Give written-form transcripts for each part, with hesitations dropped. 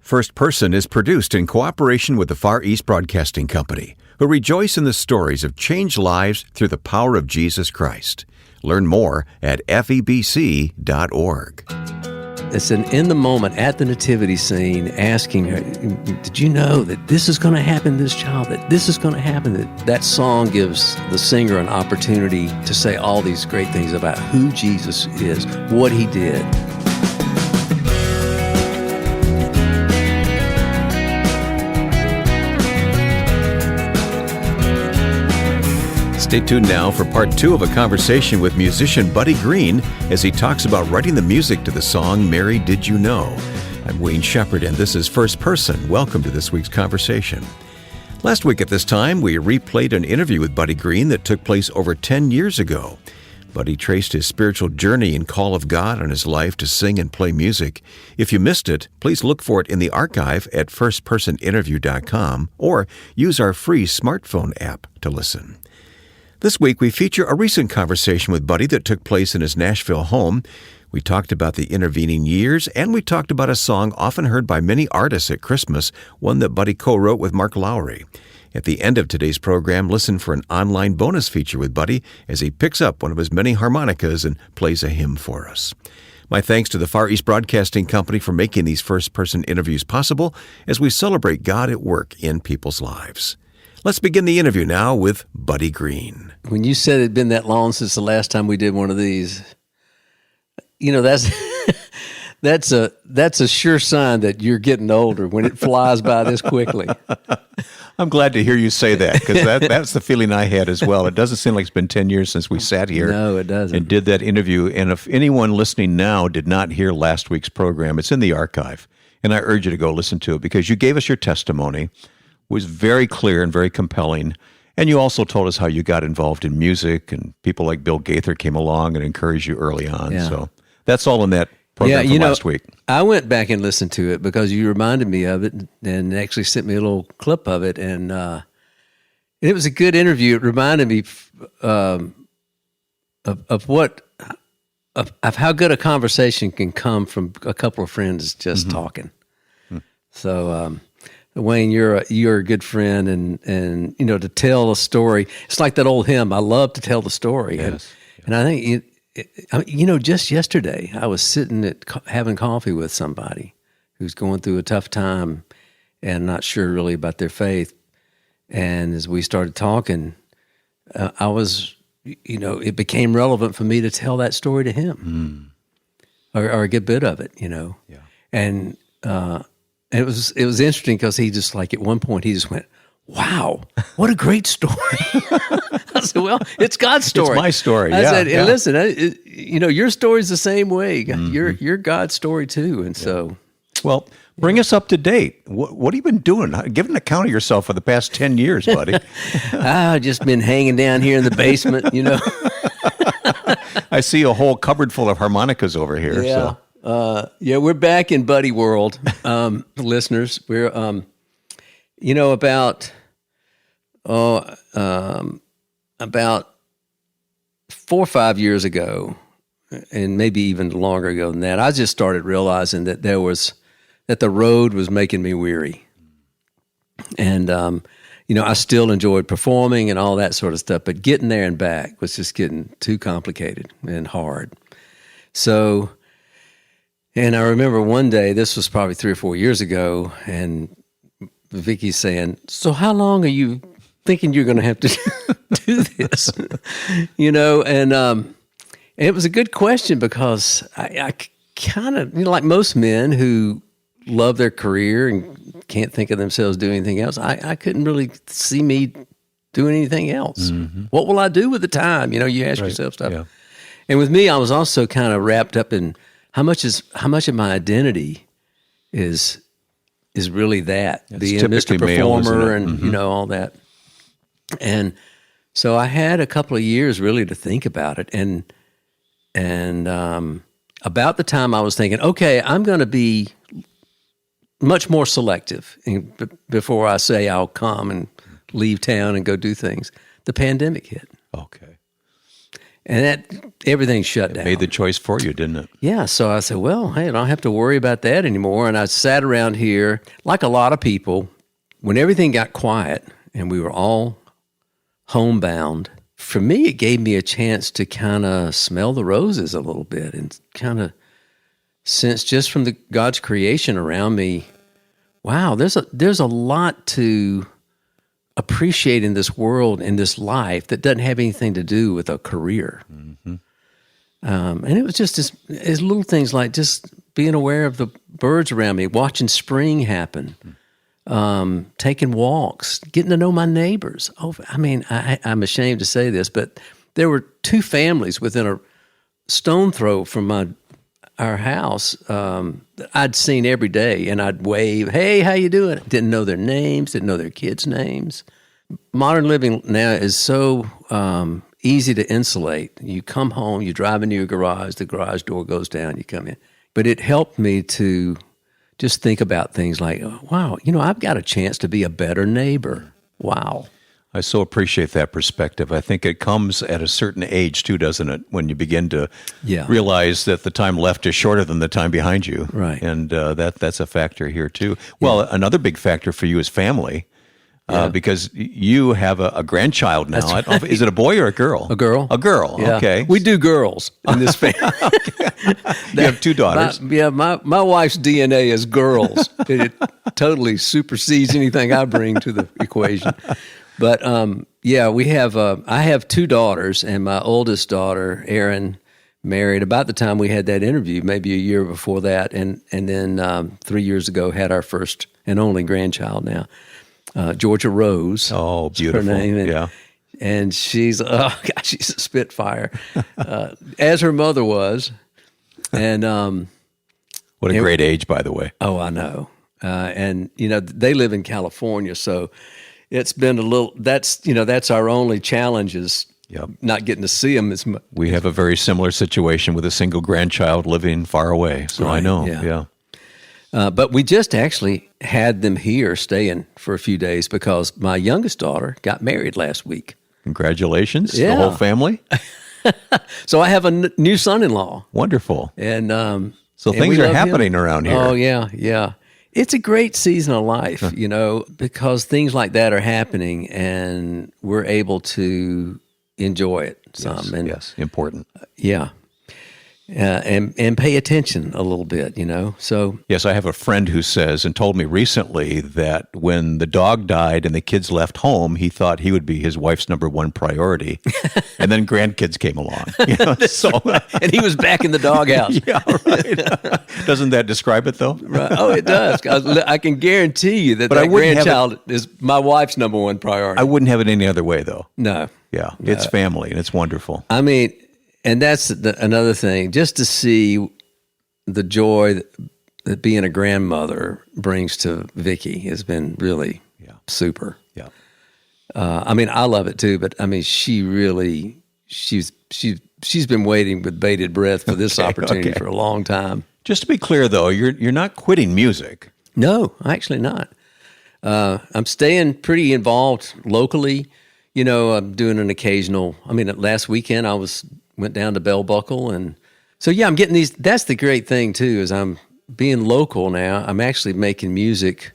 First Person is produced in cooperation with the Far East Broadcasting Company, who rejoice in the stories of changed lives through the power of Jesus Christ. Learn more at FEBC.org. It's an in the moment at the nativity scene asking her, did you know that this is going to happen to this child, that this is going to happen? That song gives the singer an opportunity to say all these great things about who Jesus is, what he did. Stay tuned now for part 2 of a conversation with musician Buddy Greene as he talks about writing the music to the song Mary Did You Know? I'm Wayne Shepherd, and this is First Person. Welcome to this week's conversation. Last week at this time, we replayed an interview with Buddy Greene that took place over 10 years ago. Buddy traced his spiritual journey and call of God on his life to sing and play music. If you missed it, please look for it in the archive at firstpersoninterview.com or use our free smartphone app to listen. This week, we feature a recent conversation with Buddy that took place in his Nashville home. We talked about the intervening years, and we talked about a song often heard by many artists at Christmas, one that Buddy co-wrote with Mark Lowry. At the end of today's program, listen for an online bonus feature with Buddy as he picks up one of his many harmonicas and plays a hymn for us. My thanks to the Far East Broadcasting Company for making these first-person interviews possible as we celebrate God at work in people's lives. Let's begin the interview now with Buddy Greene. When you said it'd been that long since the last time we did one of these, you know, that's a sure sign that you're getting older when it flies by this quickly. I'm glad to hear you say that, because that's the feeling I had as well. It doesn't seem like it's been 10 years since we sat here. No, it doesn't. And did that interview. And if anyone listening now did not hear last week's program, it's in the archive. And I urge you to go listen to it, because you gave us your testimony. Was very clear and very compelling. And you also told us how you got involved in music, and people like Bill Gaither came along and encouraged you early on. Yeah. So that's all in that program from last week. I went back and listened to it because you reminded me of it and actually sent me a little clip of it. And it was a good interview. It reminded me of how good a conversation can come from a couple of friends just talking. So, Wayne, you're a good friend, and you know, to tell a story, it's like that old hymn. I love to tell the story, yes. And I think just yesterday I was sitting having coffee with somebody who's going through a tough time and not sure really about their faith, and as we started talking, it became relevant for me to tell that story to him, or a good bit of it, and. It was interesting because he just, like, at one point he just went, "Wow, what a great story!" I said, "Well, it's God's story. It's my story." I said, "And listen, your story's the same way. You're God's story too." And so, well, bring us up to date. What have you been doing? Give an account of yourself for the past 10 years, buddy. I've just been hanging down here in the basement. I see a whole cupboard full of harmonicas over here. Yeah. So. We're back in Buddy World, listeners. We're, about 4 or 5 years ago, and maybe even longer ago than that, I just started realizing that that the road was making me weary. And, I still enjoyed performing and all that sort of stuff, but getting there and back was just getting too complicated and hard. So, and I remember one day, this was probably 3 or 4 years ago, and Vicky's saying, "So how long are you thinking you're going to have to do this?" And it was a good question, because I kind of, like most men who love their career and can't think of themselves doing anything else, I couldn't really see me doing anything else. Mm-hmm. What will I do with the time? You ask yourself stuff. Yeah. And with me, I was also kind of wrapped up in how much of my identity is really that, it's being Mr. Performer male, and all that. And so I had a couple of years really to think about it, and about the time I was thinking, okay, I'm going to be much more selective before I say I'll come and leave town and go do things, the pandemic hit. Okay. And everything shut down. Made the choice for you, didn't it? Yeah, so I said, well, hey, I don't have to worry about that anymore. And I sat around here, like a lot of people, when everything got quiet and we were all homebound. For me, it gave me a chance to kind of smell the roses a little bit and kind of sense just from God's creation around me, wow, there's a lot to appreciate in this world, in this life, that doesn't have anything to do with a career. Mm-hmm. And it was just as little things like just being aware of the birds around me, watching spring happen, taking walks, getting to know my neighbors. Oh, I mean, I'm ashamed to say this, but there were 2 families within a stone throw from our house that I'd seen every day, and I'd wave, hey, how you doing? Didn't know their names, didn't know their kids' names. Modern living now is so easy to insulate. You come home, you drive into your garage, the garage door goes down, you come in. But it helped me to just think about things like, wow, I've got a chance to be a better neighbor. Wow. I so appreciate that perspective. I think it comes at a certain age too, doesn't it? When you begin to realize that the time left is shorter than the time behind you. Right. And that's a factor here too. Well, another big factor for you is family. Because you have a grandchild now. That's right. Is it a boy or a girl? A girl. A girl, Yeah. okay. We do girls in this family. You have 2 daughters. My wife's DNA is girls. It totally supersedes anything I bring to the equation. But we have. I have 2 daughters, and my oldest daughter, Erin, married about the time we had that interview, maybe a year before that, and then 3 years ago had our first and only grandchild now. Georgia Rose. Oh, beautiful. Her name. And she's a spitfire, as her mother was. And what a great age, by the way. Oh, I know. And they live in California, so it's been a little. That's our only challenge is not getting to see them as much. We have a very similar situation with a single grandchild living far away, so right, I know. Yeah. But we just actually had them here staying for a few days because my youngest daughter got married last week. Congratulations, the whole family. So I have a new son-in-law. Wonderful. And so things are happening around here. Oh, yeah. It's a great season of life, because things like that are happening and we're able to enjoy it some. Yes, important. Yeah. And pay attention a little bit, So yes, I have a friend who says and told me recently that when the dog died and the kids left home, he thought he would be his wife's number 1 priority, and then grandkids came along. And he was back in the doghouse. Yeah, right. Doesn't that describe it though? Right. Oh, it does. I can guarantee you that grandchild is my wife's number 1 priority. I wouldn't have it any other way though. No. Yeah, it's family and it's wonderful. I mean. And that's another thing, just to see the joy that being a grandmother brings to Vicky has been really super. Yeah. I mean, I love it too, but I mean, she really, she's been waiting with bated breath for this opportunity for a long time. Just to be clear though, you're not quitting music. No, actually not. I'm staying pretty involved locally. I'm doing an occasional, last weekend went down to Bell Buckle. And so, I'm getting these. That's the great thing, too, is I'm being local now. I'm actually making music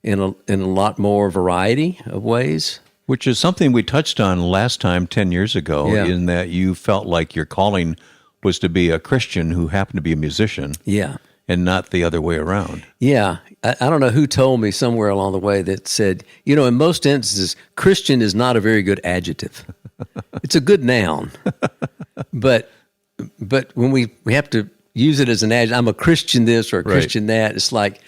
in a lot more variety of ways. Which is something we touched on last time 10 years ago, in that you felt like your calling was to be a Christian who happened to be a musician. Yeah. And not the other way around. Yeah. I don't know who told me somewhere along the way that said, in most instances, Christian is not a very good adjective. It's a good noun. But when we have to use it as an adjective, I'm a Christian this or a Christian that, it's like,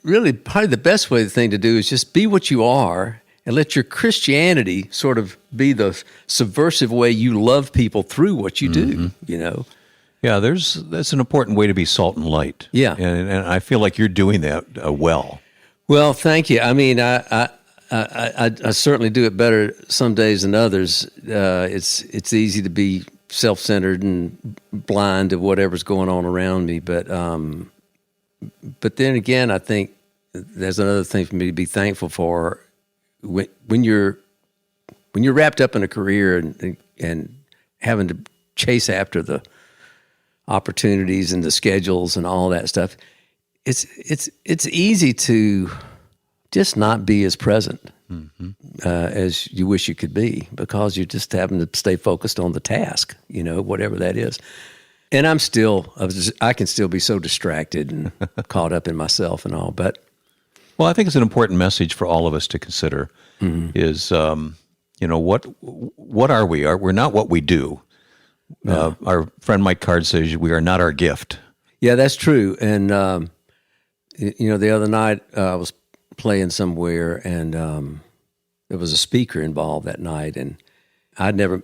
really probably the best thing to do is just be what you are and let your Christianity sort of be the subversive way you love people through what you do, Yeah, that's an important way to be salt and light. Yeah. And I feel like you're doing that well. Well, thank you. I mean, I certainly do it better some days than others. It's easy to be self-centered and blind to whatever's going on around me. But then again, I think there's another thing for me to be thankful for. When you're wrapped up in a career and having to chase after the opportunities and the schedules and all that stuff, it's easy to just not be as present as you wish you could be, because you're just having to stay focused on the task, whatever that is. And I can still be so distracted and caught up in myself and all. But well, I think it's an important message for all of us to consider is, what are we? We're not what we do. No. Our friend Mike Card says we are not our gift. Yeah, that's true. And, the other night I was playing somewhere, and there was a speaker involved that night, and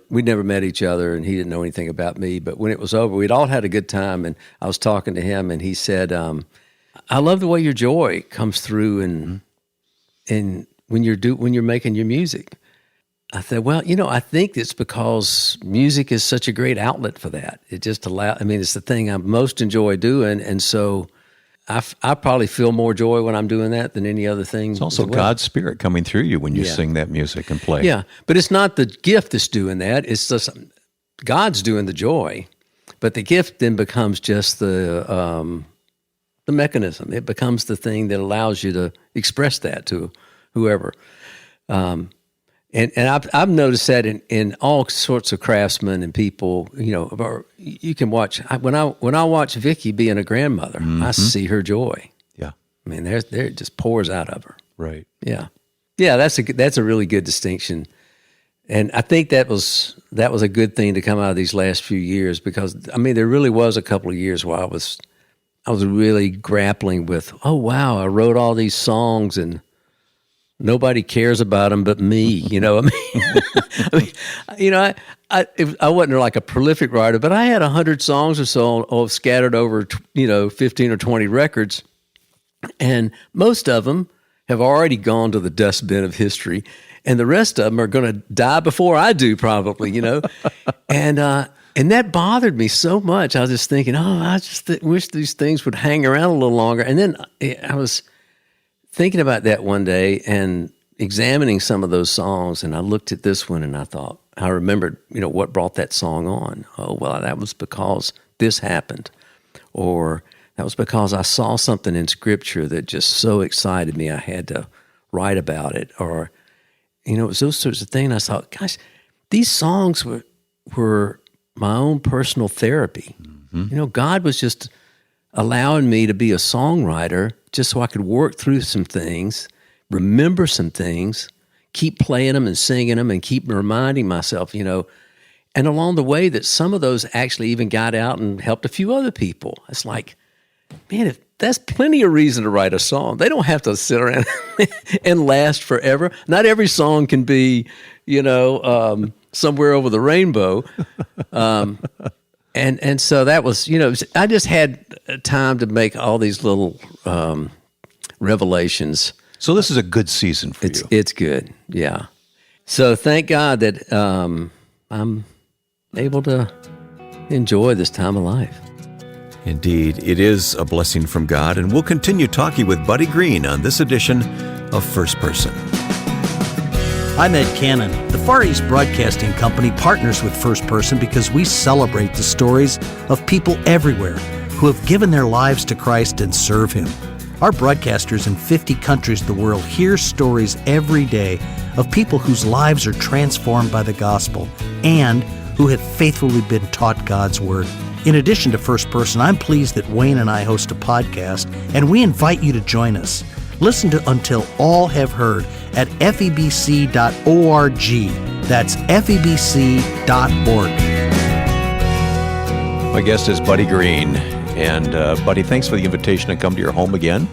we'd never met each other, and he didn't know anything about me. But when it was over, we'd all had a good time, and I was talking to him, and he said, I love the way your joy comes through and when you're making your music. I said, well, I think it's because music is such a great outlet for that. It just it's the thing I most enjoy doing. And so I probably feel more joy when I'm doing that than any other thing. It's also God's Spirit coming through you when you sing that music and play. Yeah, but it's not the gift that's doing that. It's just God's doing the joy, but the gift then becomes just the mechanism. It becomes the thing that allows you to express that to whoever. And I've noticed that in all sorts of craftsmen and people, you can watch. When I watch Vicki being a grandmother, I see her joy. Yeah, I mean, there it just pours out of her. Right. Yeah. That's a really good distinction, and I think that was a good thing to come out of these last few years, because there really was a couple of years where I was really grappling with, oh wow, I wrote all these songs and nobody cares about them but me, I wasn't like a prolific writer, but I had 100 songs or so scattered over, 15 or 20 records, and most of them have already gone to the dustbin of history, and the rest of them are going to die before I do, probably, and that bothered me so much. I was just thinking, I just wish these things would hang around a little longer, and then I was thinking about that one day and examining some of those songs, and I looked at this one and I remembered, what brought that song on. Oh, well, that was because this happened, or that was because I saw something in Scripture that just so excited me I had to write about it, or, it was those sorts of things. I thought, gosh, these songs were my own personal therapy. God was just allowing me to be a songwriter just so I could work through some things, remember some things, keep playing them and singing them, and keep reminding myself, and along the way that some of those actually even got out and helped a few other people. It's like, man, that's plenty of reason to write a song. They don't have to sit around and last forever. Not every song can be, somewhere over the rainbow. And so that was, I just had time to make all these little revelations. So this is a good season for you. It's good, yeah. So thank God that I'm able to enjoy this time of life. Indeed, it is a blessing from God, and we'll continue talking with Buddy Greene on this edition of First Person. I'm Ed Cannon. The Far East Broadcasting Company partners with First Person because we celebrate the stories of people everywhere who have given their lives to Christ and serve Him. Our broadcasters in 50 countries of the world hear stories every day of people whose lives are transformed by the gospel and who have faithfully been taught God's Word. In addition to First Person, I'm pleased that Wayne and I host a podcast, and we invite you to join us. Listen to Until All Have Heard at FEBC.org. That's FEBC.org. My guest is Buddy Greene. And Buddy, thanks for the invitation to come to your home again.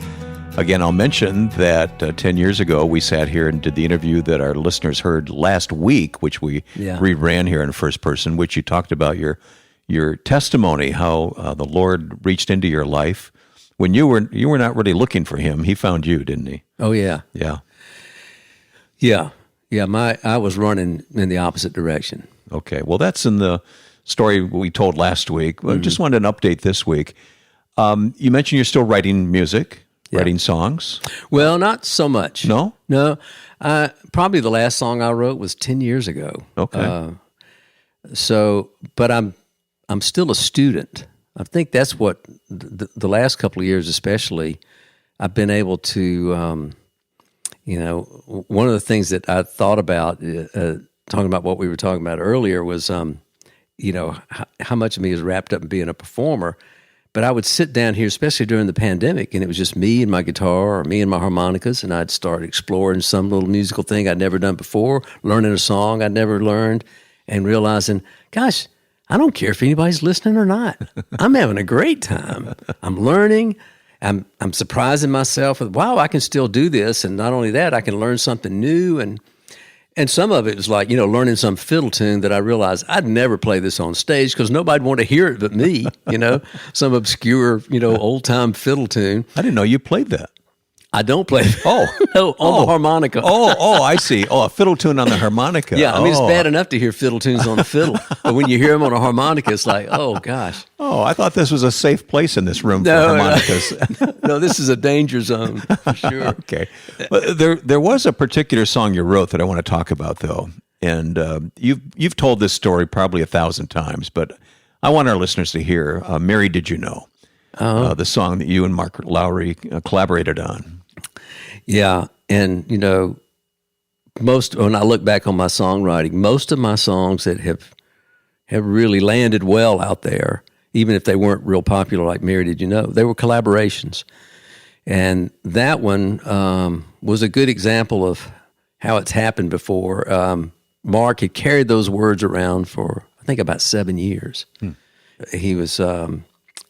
Again, I'll mention that 10 years ago, we sat here and did the interview that our listeners heard last week, which we reran here in First Person, which you talked about your testimony, how the Lord reached into your life. When you were not really looking for Him, He found you, didn't He? Oh, yeah. Yeah. Yeah. Yeah, I was running in the opposite direction. Okay. Well, that's in the story we told last week. I just wanted an update this week. You mentioned you're still writing music, writing songs. Well, not so much. No? No. Probably the last song I wrote was 10 years ago. Okay. So, but I'm still a student. I think that's what the last couple of years, especially, I've been able to. One of the things that I thought about talking about what we were talking about earlier was, how much of me is wrapped up in being a performer. But I would sit down here, especially during the pandemic, and it was just me and my guitar or me and my harmonicas, and I'd start exploring some little musical thing I'd never done before, learning a song I'd never learned, and realizing, gosh, I don't care if anybody's listening or not. I'm having a great time. I'm learning. I'm surprising myself with, wow, I can still do this. And not only that, I can learn something new. And some of it was like, learning some fiddle tune that I realized I'd never play this on stage because nobody'd want to hear it but me, some obscure, old-time fiddle tune. I didn't know you played that. I don't play. No, on the harmonica. I see. Oh, a fiddle tune on the harmonica. Yeah, it's bad enough to hear fiddle tunes on the fiddle, but when you hear them on a harmonica, it's like, oh gosh. Oh, I thought this was a safe place in this room for harmonicas. No, this is a danger zone for sure. Okay, but there was a particular song you wrote that I want to talk about, though, and you've told this story probably 1,000 times, but I want our listeners to hear "Mary, Did You Know?" The song that you and Mark Lowry collaborated on. Yeah, and when I look back on my songwriting, most of my songs that have really landed well out there, even if they weren't real popular, like "Mary, Did You Know?" they were collaborations, and that one was a good example of how it's happened before. Mark had carried those words around for I think about 7 years. He was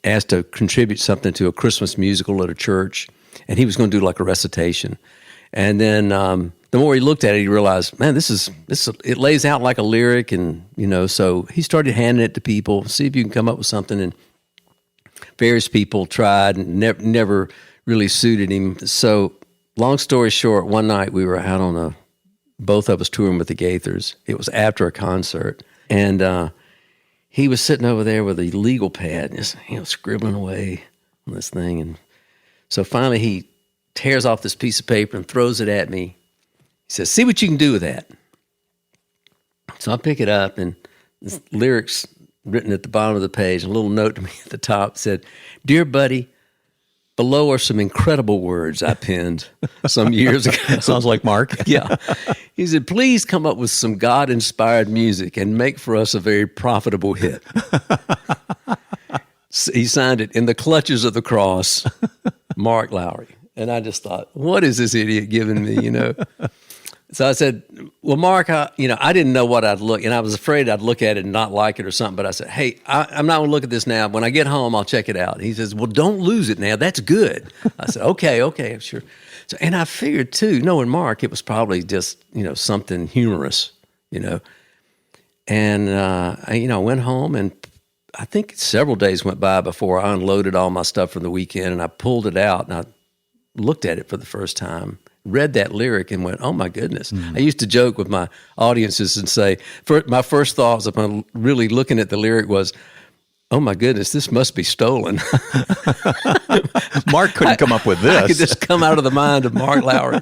asked to contribute something to a Christmas musical at a church, and he was going to do like a recitation. And then the more he looked at it, he realized, man, this it lays out like a lyric, and so he started handing it to people, see if you can come up with something. And various people tried, and never really suited him. So, long story short, one night we were out both of us touring with the Gaithers. It was after a concert, and he was sitting over there with a legal pad, and just scribbling away on this thing. And so finally he tears off this piece of paper and throws it at me. He says, "See what you can do with that." So I pick it up, and this lyrics written at the bottom of the page, a little note to me at the top said, "Dear buddy, below are some incredible words I penned some years ago." Sounds like Mark. Yeah. He said, "Please come up with some God-inspired music and make for us a very profitable hit." He signed it, "In the clutches of the cross, Mark Lowry." And I just thought, what is this idiot giving me, So I said, "Well, Mark, I didn't know what I'd look, and I was afraid I'd look at it and not like it or something. But I said, hey, I'm not going to look at this now. When I get home, I'll check it out." He says, "Well, don't lose it now. That's good." I said, okay, sure. So, and I figured too, knowing Mark, it was probably just something humorous, And I went home, and I think several days went by before I unloaded all my stuff from the weekend, and I pulled it out and I looked at it for the first time, read that lyric, and went, "Oh my goodness!" I used to joke with my audiences and say, my first thoughts upon really looking at the lyric was, "Oh my goodness, this must be stolen." Mark couldn't come up with this. I could just come out of the mind of Mark Lowry.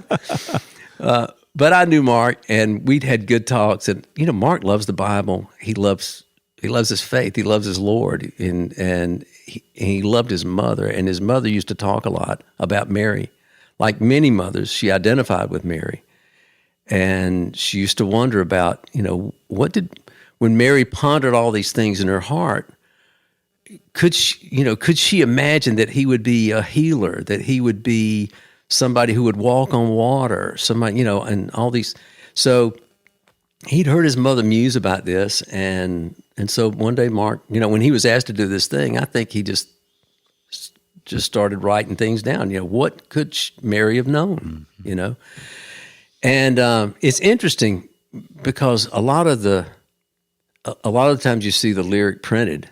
But I knew Mark, and we'd had good talks. And Mark loves the Bible. He loves his faith. He loves his Lord, and he loved his mother. And his mother used to talk a lot about Mary. Like many mothers, she identified with Mary, and she used to wonder about when Mary pondered all these things in her heart. Could she imagine that he would be a healer, that he would be somebody who would walk on water, somebody, and all these. So he'd heard his mother muse about this, and so one day Mark, when he was asked to do this thing, I think he just started writing things down. What could Mary have known? And it's interesting because a lot of the times you see the lyric printed.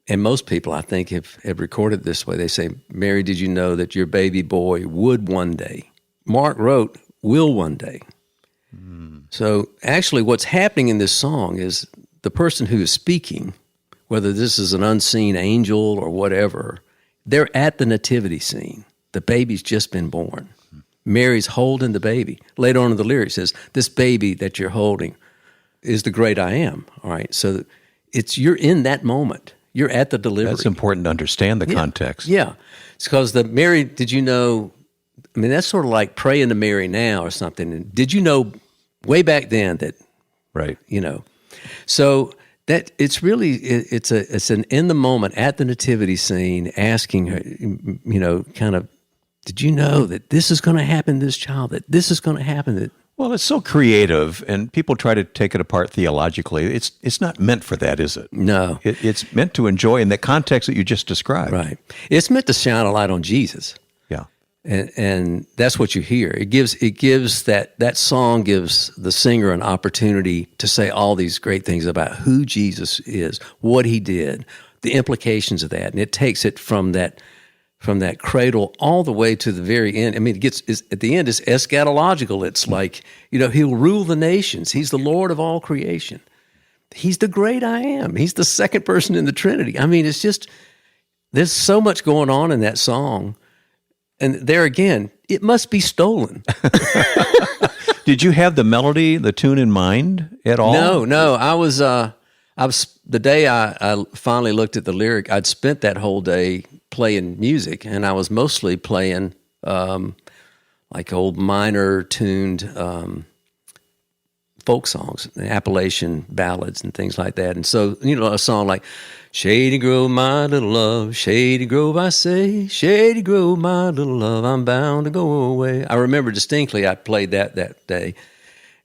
And most people, I think, have recorded this way. They say, "Mary, did you know that your baby boy would one day?" Mark wrote, "will one day." So actually what's happening in this song is the person who is speaking, whether this is an unseen angel or whatever, they're at the nativity scene. The baby's just been born. Mary's holding the baby. Later on in the lyric it says, "This baby that you're holding is the great I am." All right, so you're in that moment. You're at the delivery. That's important to understand the context. Yeah. It's because the Mary, did you know, I mean, that's sort of like praying to Mary now or something. And did you know way back then that, Right. So that it's really, it's an in the moment at the nativity scene asking her, kind of, did you know that this is going to happen to this child, that this is going to happen? That Well, it's so creative, and people try to take it apart theologically. It's not meant for that, is it? No. It's meant to enjoy in the context that you just described. Right. It's meant to shine a light on Jesus. Yeah. And that's what you hear. It gives that song gives the singer an opportunity to say all these great things about who Jesus is, what he did, the implications of that, and it takes it from that cradle all the way to the very end. I mean, at the end, it's eschatological. It's like, he'll rule the nations. He's the Lord of all creation. He's the great I am. He's the second person in the Trinity. I mean, it's just, there's so much going on in that song. And there again, it must be stolen. Did you have the melody, the tune in mind at all? No. I was the day I finally looked at the lyric, I'd spent that whole day playing music, and I was mostly playing like old minor tuned folk songs, Appalachian ballads and things like that. And so, a song like Shady Grove, my little love, Shady Grove, I say, Shady Grove, my little love, I'm bound to go away. I remember distinctly I played that day.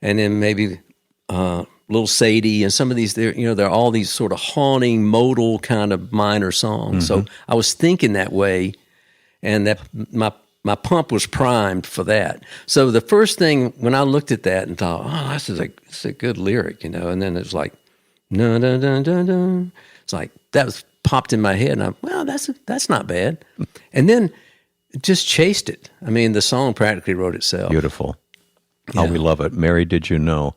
And then maybe Little Sadie and some of these, they're all these sort of haunting, modal kind of minor songs. Mm-hmm. So I was thinking that way, and that my pump was primed for that. So the first thing when I looked at that and thought, oh, this is a good lyric, and then it's like, no, no, no, no, no. It's like that was popped in my head, and that's not bad. And then just chased it. I mean, the song practically wrote itself. Beautiful. Yeah. Oh, we love it. Mary, did you know?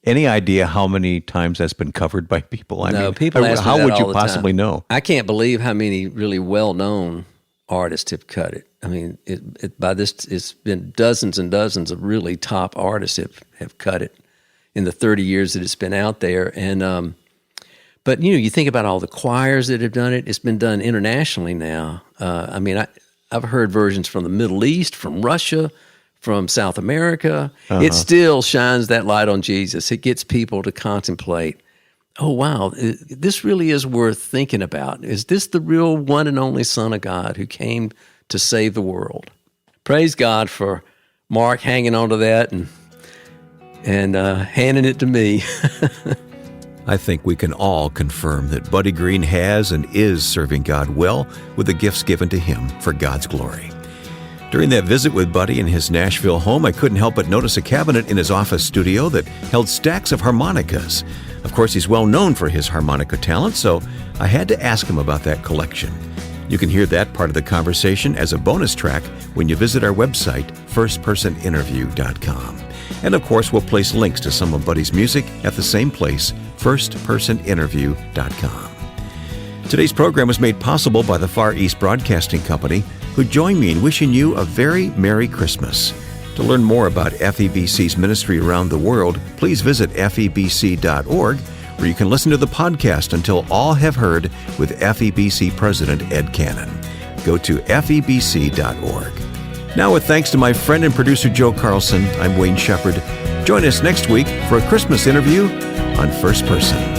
Any idea how many times that's been covered by people? People ask me how that would all you the possibly time. know? I can't believe how many really well-known artists have cut it. I mean, it's been dozens and dozens of really top artists have cut it in the 30 years that it's been out there. And but you think about all the choirs that have done it. It's been done internationally now. I've heard versions from the Middle East, from Russia, from South America. Uh-huh. It still shines that light on Jesus. It gets people to contemplate, oh, wow, this really is worth thinking about. Is this the real one and only Son of God who came to save the world? Praise God for Mark hanging on to that and handing it to me. I think we can all confirm that Buddy Greene has and is serving God well with the gifts given to him for God's glory. During that visit with Buddy in his Nashville home, I couldn't help but notice a cabinet in his office studio that held stacks of harmonicas. Of course, he's well known for his harmonica talent, so I had to ask him about that collection. You can hear that part of the conversation as a bonus track when you visit our website, firstpersoninterview.com. And of course, we'll place links to some of Buddy's music at the same place, firstpersoninterview.com. Today's program was made possible by the Far East Broadcasting Company, who join me in wishing you a very Merry Christmas. To learn more about FEBC's ministry around the world, please visit febc.org, where you can listen to the podcast Until All Have Heard with FEBC President Ed Cannon. Go to febc.org. Now, with thanks to my friend and producer Joe Carlson, I'm Wayne Shepherd. Join us next week for a Christmas interview on First Person.